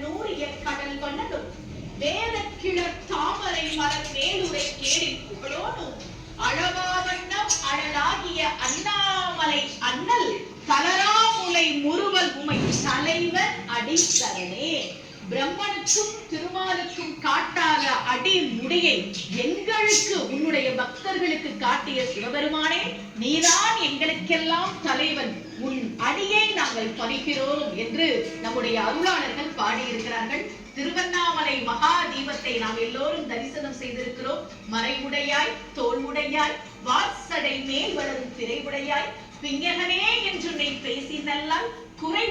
நூறிய கடல் வண்ணனும் வேத கிளர் தாமரை மலர் மேலுரை கேடில் புகழோனும் அளவாவண்ணம் அழலாகிய அண்ணாமலை அண்ணல் தளராமுலை முறுவல் உமை தலைவர் அடிசரணே. பிரம்மனுக்கும் திருமாலுக்கும் காட்டாத அடி முடியை எங்களுக்கு உன்னுடைய பக்தர்களுக்கு காட்டிய சிவபெருமானே, நீதான் எங்களுக்கெல்லாம் தலைவன், உன் அடியை நாங்கள் பணிக்கிறோம் என்று நம்முடைய அருளாளர்கள் பாடியிருக்கிறார்கள். திருவண்ணாமலை மகா தீபத்தை நாம் எல்லோரும் தரிசனம் செய்திருக்கிறோம். மறைவுடையாய், தோல்வுடையாய், வாசடை மேல் வளரும் திரைவுடையாய், பிஞகனே என்று பேசி நல்லால் குறை